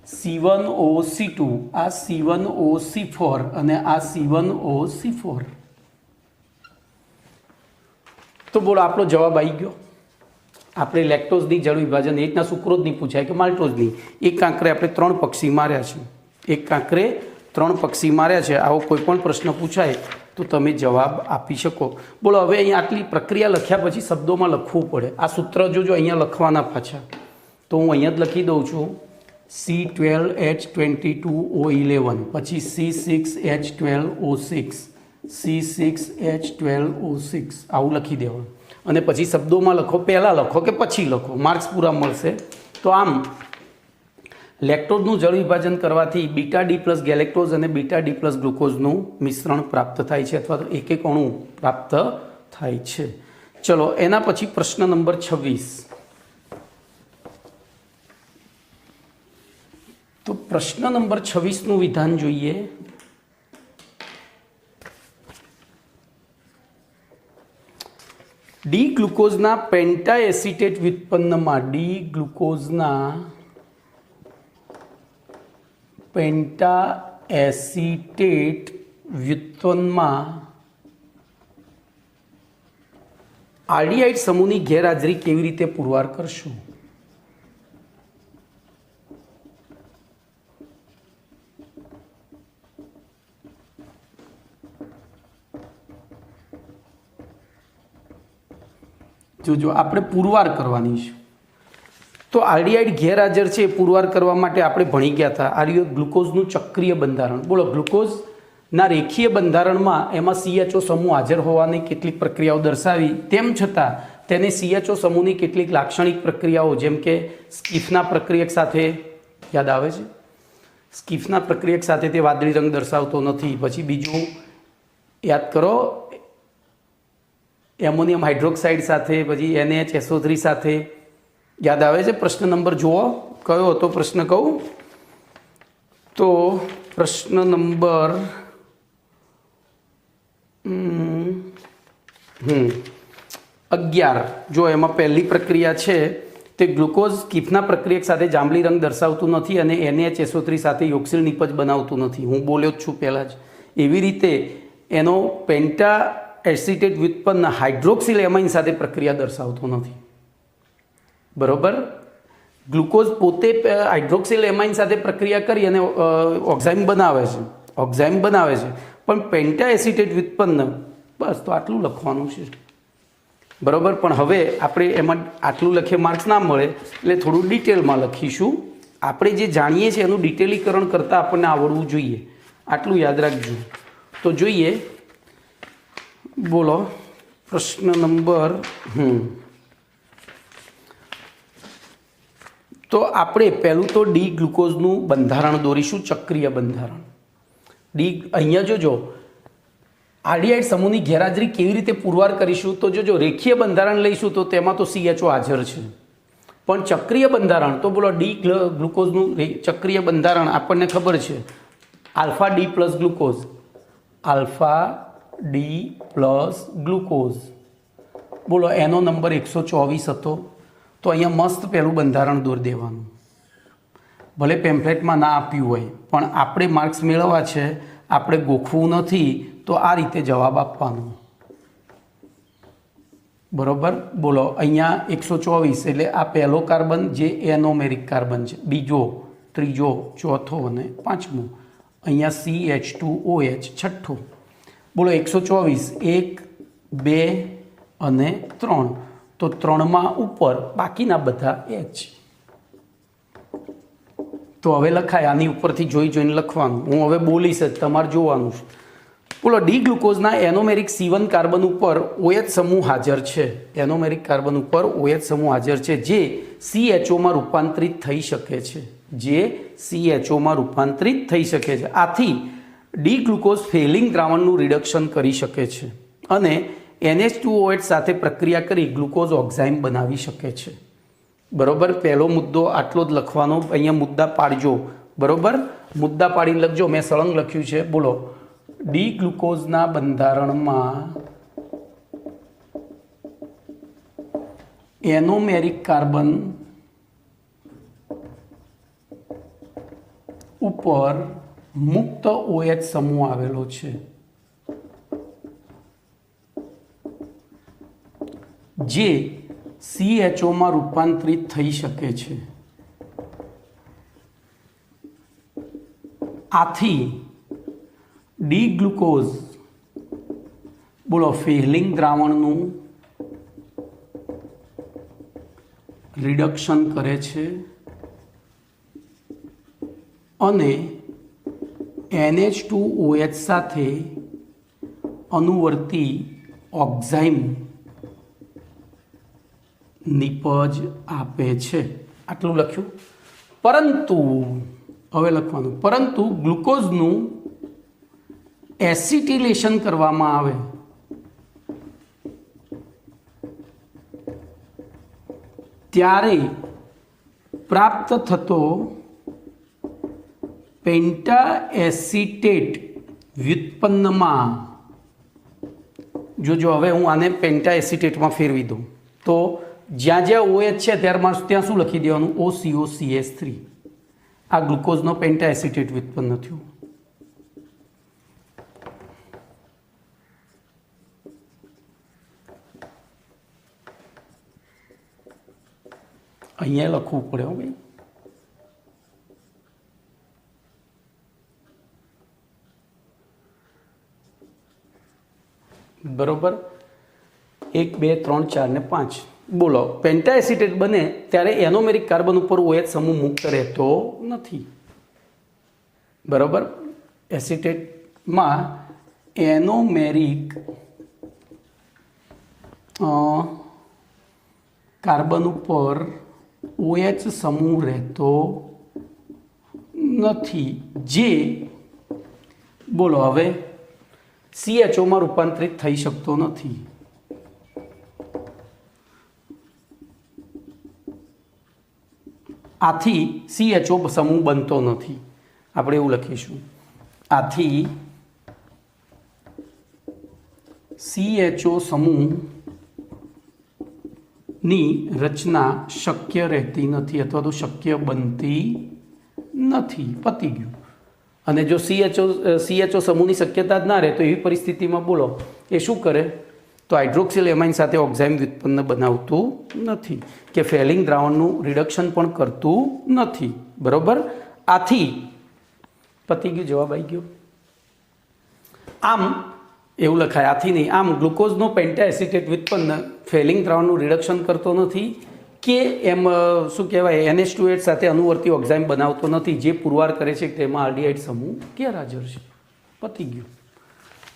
C1OC2, આ C1OC4 અને આ C1OC4. તો બોલો, આપણો જવાબ આવી ગયો. આપણે લેક્ટોઝની જળ વિભાજન એકના સુક્રોઝની પૂછાય કે માલ્ટોઝની. એક કાંકરે આપણે 3 પક્ષી માર્યા છે, એક કાંકરે 3 પક્ષી માર્યા છે. આવો કોઈ પણ પ્રશ્ન પૂછાય તો તમે જવાબ આપી શકો. બોલો, હવે અહીંયા આટલી પ્રક્રિયા લખ્યા પછી શબ્દોમાં લખવું પડે. આ સૂત્ર જોજો અહીંયા લખવાના પાછા, તો હું અહીંયા જ લખી દઉં છું. C12H22O11, પછી C6H12O6, C6H12O6 આવું લખી દેવાનું. અને પછી શબ્દોમાં લખો, પહેલાં લખો કે પછી લખો, માર્ક્સ પૂરા મળશે. તો આમ લેક્ટોઝનું જળ વિભાજન કરવાથી બીટા ડી પ્લસ ગેલેક્ટોઝ અને બીટા ડી પ્લસ ગ્લુકોઝનું મિશ્રણ પ્રાપ્ત થાય છે, અથવા તો એક અણુ પ્રાપ્ત થાય છે. ચલો એના પછી પ્રશ્ન નંબર 26. તો પ્રશ્ન નંબર 26નું વિધાન જોઈએ. ડી ગ્લુકોઝના પેન્ટા એસિટેટ વ્યુત્પન્નમાં, ડી ગ્લુકોઝના પેન્ટા એસિટેટ વ્યુત્પન્નમાં આલ્ડીહાઇડ સમૂહની ગેરહાજરી કેવી રીતે પુરવાર કરશું? જો આપણે પુરવાર કરવાની છે. તો આલ્ડીહાઇડ ગેરહાજર છે, પુરવાર કરવા માટે આપણે ભણી ગયા હતા. આ ગ્લુકોઝનું ચક્રીય બંધારણ. બોલો, ગ્લુકોઝ ના રેખીય બંધારણમાં એમાં CHO સમૂહ હાજર હોવાની કેટલીક પ્રક્રિયાઓ દર્શાવી, તેમ છતાં તેને CHO સમૂહની કેટલીક લાક્ષણિક પ્રક્રિયાઓ જેમ કે સ્કીફના પ્રક્રિયક સાથે, યાદ આવે છે, સ્કીફના પ્રક્રિયક સાથે તે વાદળી રંગ દર્શાવતો નથી. પછી બીજું યાદ કરો, એમોનિયમ હાઇડ્રોક્સાઇડ સાથે, પછી NaHSO3 સાથે, યાદ આવે છે. પ્રશ્ન નંબર જુઓ, કયો હતો પ્રશ્ન કહું તો પ્રશ્ન નંબર 11. જો એમાં પહેલી પ્રક્રિયા છે તે ગ્લુકોઝ સ્કીફના પ્રક્રિયક સાથે જાંબલી રંગ દર્શાવતું નથી અને NaHSO3 સાથે યોક્સિલ નિપજ બનાવતું નથી. હું બોલ્યો જ છું પહેલાં જ. એવી રીતે એનો પેન્ટા એસિટેટ વ્યુત્પન્ન હાઇડ્રોક્સિલ એમાઇન સાથે પ્રક્રિયા દર્શાવતો નથી. બરોબર, ગ્લુકોઝ પોતે હાઇડ્રોક્સિલ એમાઇન સાથે પ્રક્રિયા કરી અને ઓક્ઝાઇમ બનાવે છે, પણ પેન્ટા એસિટેટ વ્યુત્પન્ન, બસ તો આટલું લખવાનું છે. બરોબર, પણ હવે આપણે એમાં આટલું લખીએ માર્ક્સ ના મળે એટલે થોડું ડિટેલમાં લખીશું. આપણે જે જાણીએ છીએ એનું ડિટેલીકરણ કરતાં આપણને આવડવું જોઈએ, આટલું યાદ રાખજો. તો જોઈએ, બોલો પ્રશ્ન નંબર તો આપણે પહેલું તો ડી ગ્લુકોઝનું બંધારણ દોરીશું, ચક્રીય બંધારણ. અહીંયા જોજો, આરડીઆઈ સમૂહની ગેરહાજરી કેવી રીતે પુરવાર કરીશું તો જોજો, રેખીય બંધારણ લઈશું તો તેમાં તો CHO હાજર છે, પણ ચક્રીય બંધારણ તો બોલો ડી ગ્લુકોઝનું ચક્રીય બંધારણ આપણને ખબર છે, alpha D plus glucose, alpha D plus glucose. બોલો એનો નંબર 124 હતો. તો અહીંયા મસ્ત પહેલું બંધારણ દોરી દેવાનું. ભલે પેમ્ફલેટમાં ના આપ્યું હોય, પણ આપણે માર્ક્સ મેળવવા છે, આપણે ગોખવું નથી, તો આ રીતે જવાબ આપવાનો. બરોબર, બોલો અહીંયા 124 એટલે આ પહેલો કાર્બન જે એનોમેરિક કાર્બન છે, બીજો, ત્રીજો, ચોથો અને પાંચમો. અહીંયા CH2OH છઠ્ઠો. બોલો 124, 1, 2 અને 3. તો 3માં ઉપર, બાકીના બધા H. તો હવે લખાય, આની ઉપરથી જોઈને લખવાનું. હું હવે બોલીશ જ, તમારે જોવાનું છે. બોલો ડી ગ્લુકોઝના એનોમેરિક C1 કાર્બન ઉપર OH સમૂહ હાજર છે, એનોમેરિક કાર્બન ઉપર OH સમૂહ હાજર છે, જે CHOમાં રૂપાંતરિત થઈ શકે છે, આથી ડી ગ્લુકોઝ ફેલિંગ દ્રાવણનું રિડક્શન કરી શકે છે અને NH2OH સાથે પ્રક્રિયા કરી ગ્લુકોઝ ઓક્ઝાઇમ બનાવી શકે છે. બરોબર, પહેલો મુદ્દો આટલો જ લખવાનો. અહીંયા મુદ્દા પાડજો. બરોબર, મુદ્દા પાડીને લખજો. મેં સળંગ લખ્યું છે. બોલો ડી ગ્લુકોઝના બંધારણમાં એનોમેરિક કાર્બન ઉપર મુક્ત OH સમૂહ આવેલો છે, જે CHOમાં રૂપાંતરિત થઈ શકે છે. આથી ડી ગ્લુકોઝ બોલો ફેલિંગ દ્રાવણનું રિડક્શન કરે છે અને NH2OH સાથે અનુવર્તી ઓક્ઝાઇમ નિપજ આપે છે. આટલું લખ્યું. પરંતુ હવે લખવાનું, પરંતુ ગ્લુકોઝનું એસિટિલેશન કરવામાં આવે ત્યારે પ્રાપ્ત થતો પેન્ટા એસિટેટ વ્યુત્પન્નમાં, જોજો હવે હું આને પેન્ટા એસિટેટમાં ફેરવી દઉં તો જ્યાં OH છે ત્યાં શું લખી દેવાનું? OCOCH3. આ ગ્લુકોઝનો પેન્ટા એસિટેટ વ્યુત્પન્ન થયું. અહીંયા લખવું પડે હો ભાઈ. બરોબર, 1, 2, 3, 4 ને 5. બોલો પેન્ટા એસિટેટ બને ત્યારે એનોમેરિક કાર્બન ઉપર OH સમૂહ મુક્ત રહેતો નથી. બરોબર, એસિટેટ માં એનોમેરિક કાર્બન ઉપર OH સમૂહ રહેતો નથી, જે બોલો હવે CHO માં રૂપાંતરિત થઈ શકતો નથી. આથી CHO સમૂહ બનતો નથી. આપણે એવું લખીશું, આથી CHO સમૂહની રચના શક્ય રહેતી નથી અથવા તો શક્ય બનતી નથી. પતી ગયું. અને જો CHO સમૂહની શક્યતા જ ના રહે તો એવી પરિસ્થિતિમાં બોલો એ શું કરે, તો હાઇડ્રોક્સિલ એમાઇન સાથે ઓક્ઝાઇમ વ્યુત્પન્ન બનાવતું નથી કે ફેલિંગ દ્રાવણનું રિડક્શન પણ કરતું નથી. બરોબર. આથી પતી ગયું, જવાબ આવી ગયો. આમ એવું લખાય, આથી નહીં, આમ ગ્લુકોઝનો પેન્ટાએસિટેટ વ્યુત્પન્ન ફેલિંગ દ્રાવણનું રિડક્શન કરતો નથી કે એમ શું કહેવાય NH2 સાથે અનુવર્તી ઓક્ઝાઇમ બનાવતો નથી, જે પુરવાર કરે છે કે તેમાં આલ્ડીહાઇડ સમૂહ ગેરહાજર છે. પતી ગયું.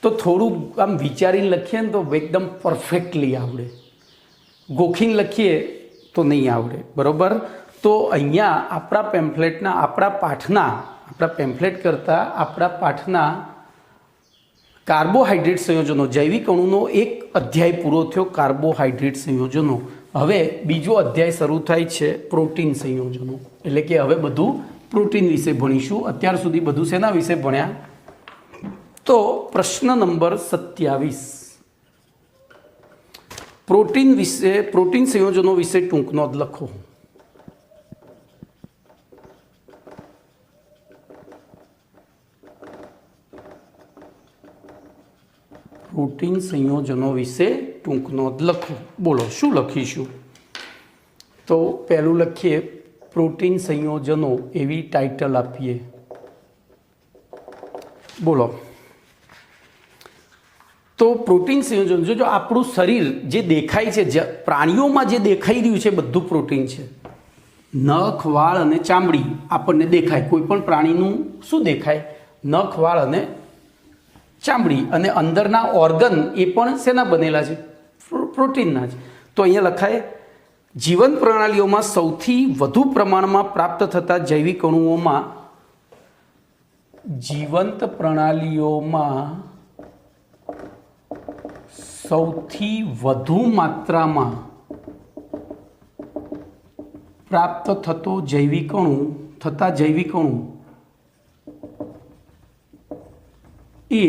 તો થોડું આમ વિચારીને લખીએ ને તો એકદમ પરફેક્ટલી આવડે, ગોખીને લખીએ તો નહીં આવડે. બરાબર. તો અહીંયા આપણા પેમ્ફલેટના આપણા પેમ્ફલેટ કરતાં આપણા પાઠના કાર્બોહાઈડ્રેટ સંયોજનો, જૈવિક અણુનો એક અધ્યાય પૂરો થયો, કાર્બોહાઈડ્રેટ સંયોજનો. હવે બીજો અધ્યાય શરૂ થાય છે પ્રોટીન સંયોજનો, એટલે કે હવે બધું પ્રોટીન વિશે ભણીશું. અત્યાર સુધી બધું શેના વિશે ભણ્યા? તો પ્રશ્ન નંબર 27 પ્રોટીન સંયોજનો વિશે ટૂંક નોંધ લખો. પ્રોટીન સંયોજનો વિશે ટૂંક નોંધ લખો. બોલો શું લખીશું? તો પહેલું લખીએ પ્રોટીન સંયોજનો, એવી ટાઇટલ આપીએ. બોલો. તો પ્રોટીન સંયોજન, જો આપણું શરીર જે દેખાય છે, પ્રાણીઓમાં જે દેખાઈ રહ્યું છે બધું પ્રોટીન છે. નખ, વાળ અને ચામડી આપણને દેખાય. કોઈ પણ પ્રાણીનું શું દેખાય? નખ, વાળ અને ચામડી. અને અંદરના ઓર્ગન એ પણ શેના બનેલા છે? પ્રોટીનના જ. તો અહીંયા લખાય જીવન પ્રણાલીઓમાં સૌથી વધુ પ્રમાણમાં પ્રાપ્ત થતા જૈવિક અણુઓમાં, જીવંત પ્રણાલીઓમાં સૌથી વધુ માત્રામાં પ્રાપ્ત થતા જૈવિક અણુ એ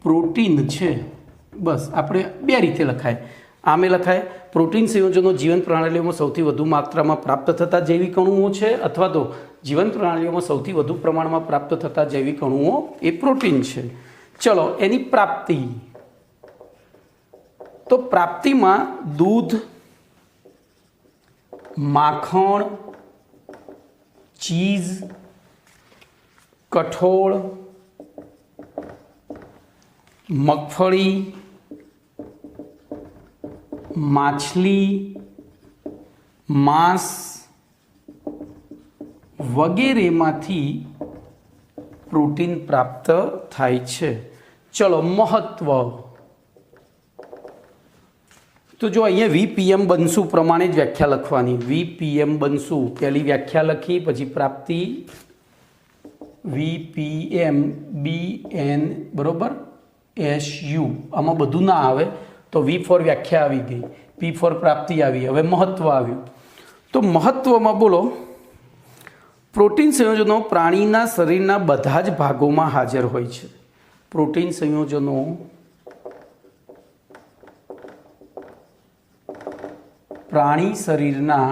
પ્રોટીન છે. બસ આપણે બે રીતે લખાય. આમે લખાય પ્રોટીન સંયોજનો જીવન પ્રણાલીઓમાં સૌથી વધુ માત્રામાં પ્રાપ્ત થતા જૈવિક અણુઓ છે, અથવા તો જીવન પ્રણાલીઓમાં સૌથી વધુ પ્રમાણમાં પ્રાપ્ત થતા જૈવિક અણુઓ એ પ્રોટીન છે. ચલો એની પ્રાપ્તિ. તો પ્રાપ્તિમાં દૂધ, માખણ, ચીઝ, કઠોળ, મગફળી, માછલી, માંસ વગેરેમાંથી પ્રોટીન પ્રાપ્ત થાય છે. ચલો મહત્વ. તો જો અહીંયા VPM બનશું પ્રમાણે જ વ્યાખ્યા લખવાની. VPM બનશું, પહેલી વ્યાખ્યા લખી, પછી પ્રાપ્તિ VPM BN બરોબર SU. આમાં બધું ના આવે તો V ફોર વ્યાખ્યા આવી ગઈ, P ફોર પ્રાપ્તિ આવી. હવે મહત્વ આવ્યું. તો મહત્વમાં બોલો પ્રોટીન સંયોજનો પ્રાણીના શરીરના બધા જ ભાગોમાં હાજર હોય છે. પ્રોટીન સંયોજનો પ્રાણી શરીરના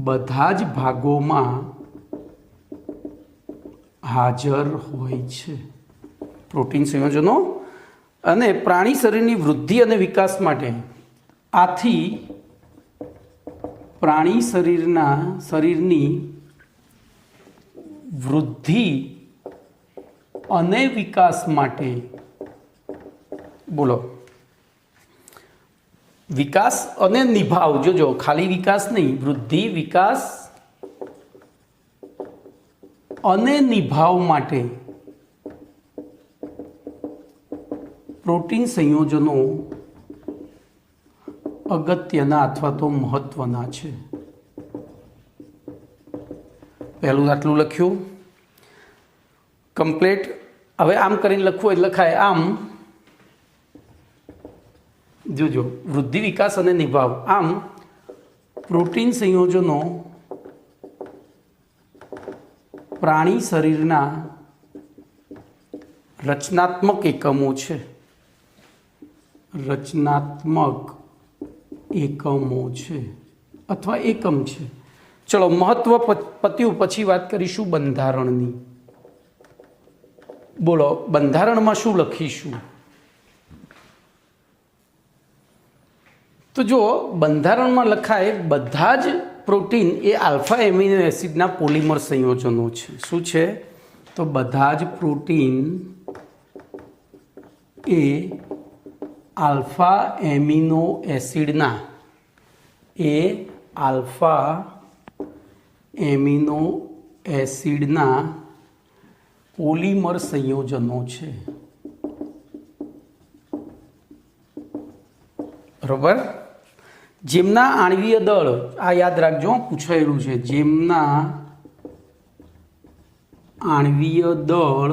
બધા જ ભાગોમાં હાજર હોય છે. પ્રોટીન સંયોજનો અને પ્રાણી શરીરની વૃદ્ધિ અને વિકાસ માટે, આથી પ્રાણી શરીરની વૃદ્ધિ અને વિકાસ માટે, બોલો વિકાસ અને નિભાવ, જોજો ખાલી વિકાસ નહીં, વૃદ્ધિ, વિકાસ અને નિભાવ માટે પ્રોટીન સંયોજનો અગત્યના અથવા તો મહત્વના છે. પહેલું આટલું લખ્યું કમ્પ્લીટ. હવે આમ કરીને લખવું એટલે લખાય આમ. જોજો, વૃદ્ધિ, વિકાસ અને નિભાવ. આમ પ્રોટીન સંયોજનો પ્રાણી શરીરના રચનાત્મક એકમો છે. રચનાત્મક એકમો છે અથવા એકમ છે. ચલો, મહત્વ પત્યું, પછી વાત કરીશું બંધારણની. બોલો, બંધારણમાં શું લખીશું? તો જો બંધારણમાં લખાય બધા જ પ્રોટીન એ આલ્ફા એમિનો એસિડના પોલિમર સંયોજનો છે. શું છે? તો બધા જ પ્રોટીન એ આલ્ફા એમિનો એસિડના પોલિમર સંયોજનો છે. બરોબર? જેમના આણ્વીય દળ, આ યાદ રાખજો, પૂછાયેલું છે, જેમના આણ્વીય દળ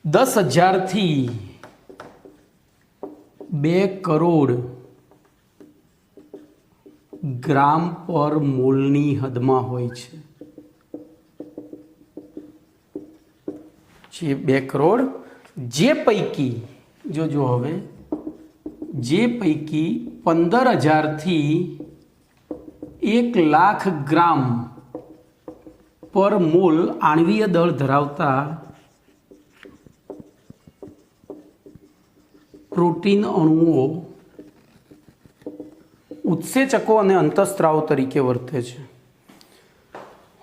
10,000 થી 2 કરોડ ગ્રામ પર મોલની હદમાં હોય છે. જે 2 કરોડ, જે પૈકી જોજો હવે, જે પૈકી 15,000 થી 1 લાખ ગ્રામ પર મોલ આણ્વીય દળ ધરાવતા પ્રોટીન અણુઓ ઉત્સેચકો અને અંતઃસ્ત્રાવો તરીકે વર્તે છે.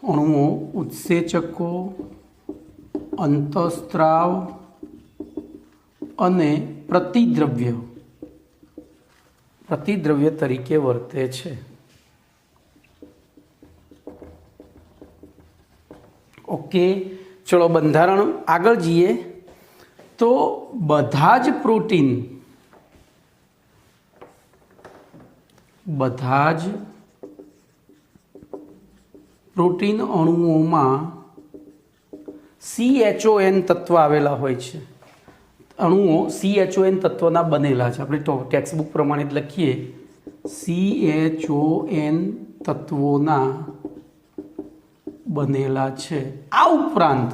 અણુઓ ઉત્સેચકો, અંતઃસ્ત્રાવ અને પ્રતિદ્રવ્ય તરીકે વર્તે છે. ઓકે, ચલો બંધારણ આગળ જઈએ. તો બધા જ પ્રોટીન અણુઓમાં CHON તત્વ આવેલા હોય છે. અણુઓ CHON તત્વના બનેલા છે. આપણે ટેક્સ્ટબુક પ્રમાણે લખીએ, CHON તત્વોના બનેલા છે. આ ઉપરાંત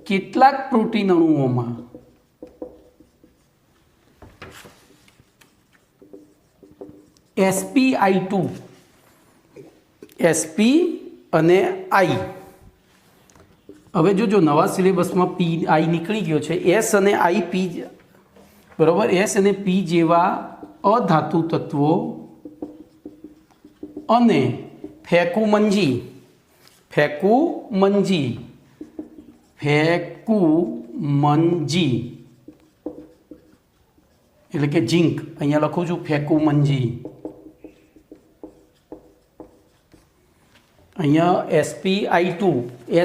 કેટલાક પ્રોટીન અણુઓમાં sp2 sp અને I. હવે જો નવા સિલેબસમાં પી આઈ નીકળી ગયો છે. એસ અને આઈ પી, બરાબર, એસ અને પી જેવા અધાતુ તત્વો અને ફેકુમંજી એટલે કે ઝીંક, અહીંયા લખું છું ફેકુમંજી. અહીંયા sp2,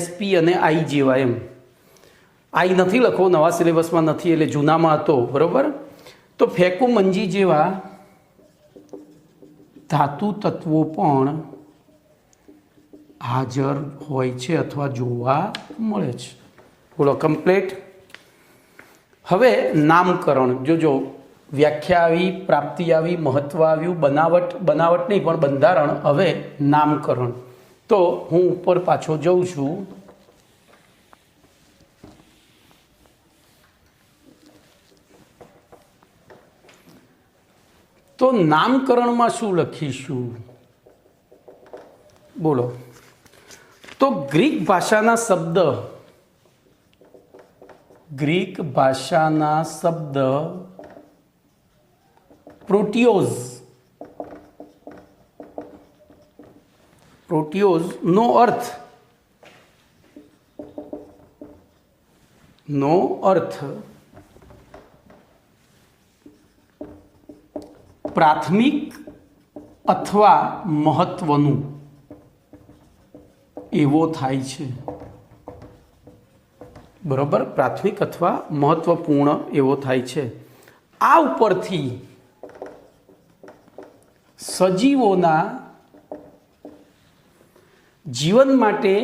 sp અને I જેવા, એમ આઈ નથી લખો, નવા સિલેબસમાં નથી, એટલે જૂનામાં હતો, બરાબર. તો ફેકુમંજી જેવા ધાતુ તત્વો પણ હાજર હોય છે અથવા જોવા મળે છે. બોલો, કમ્પ્લીટ. હવે નામકરણ જોજો. વ્યાખ્યા આવી, પ્રાપ્તિ આવી, મહત્વ આવ્યું, બનાવટ નહીં પણ બંધારણ. હવે નામકરણ. તો હું ઉપર પાછો જઉં છું. તો નામકરણમાં શું લખીશું? બોલો. તો ગ્રીક ભાષાના શબ્દ પ્રોટિયોઝ નો અર્થ પ્રાથમિક અથવા મહત્વનું. એવો થાય છે, બરોબર, પ્રાથમિક અથવા મહત્વપૂર્ણ એવો થાય છે. આ ઉપરથી સજીવોના જીવન માટે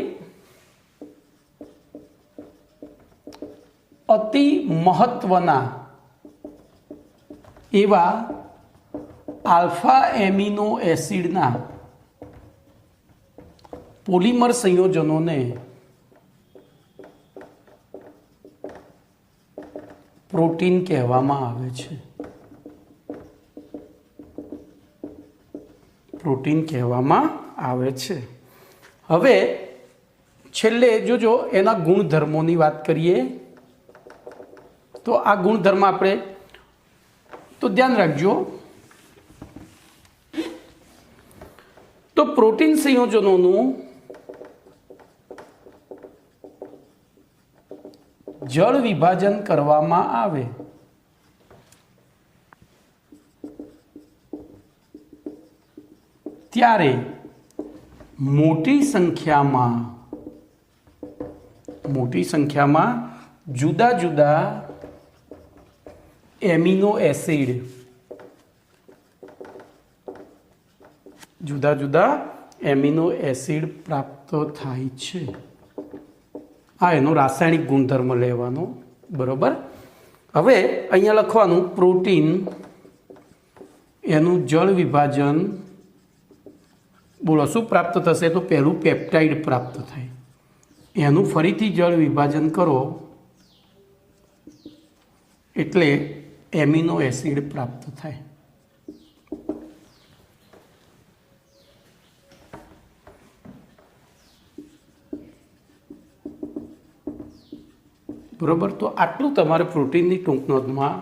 અતિ મહત્વના એવા આલ્ફા એમિનો એસિડના પોલિમર સંયોજનોને પ્રોટીન કહેવામાં આવે છે. પ્રોટીન કહેવામાં આવે છે. હવે છેલ્લે જોજો એના ગુણધર્મોની વાત કરીએ તો આ ગુણધર્મ આપણે તો ધ્યાન રાખજો. તો પ્રોટીન સંયોજનોનું જળ વિભાજન કરવામાં આવે ત્યારે મોટી સંખ્યામાં જુદા જુદા એમિનો એસિડ પ્રાપ્ત થાય છે. આ એનો રાસાયણિક ગુણધર્મ લેવાનો, બરોબર. હવે અહીંયા લખવાનું પ્રોટીન એનું જળ વિભાજન, બોલો શું પ્રાપ્ત થશે? તો પહેલું પેપ્ટાઇડ પ્રાપ્ત થાય, એનું ફરીથી જળ વિભાજન કરો એટલે એમિનો એસિડ પ્રાપ્ત થાય. બરોબર. તો આટલું તમારે પ્રોટીનની ટૂંક નોંધમાં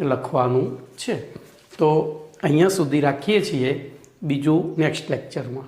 લખવાનું છે. તો અહીંયા સુધી રાખીએ છીએ, બીજું નેક્સ્ટ લેક્ચરમાં.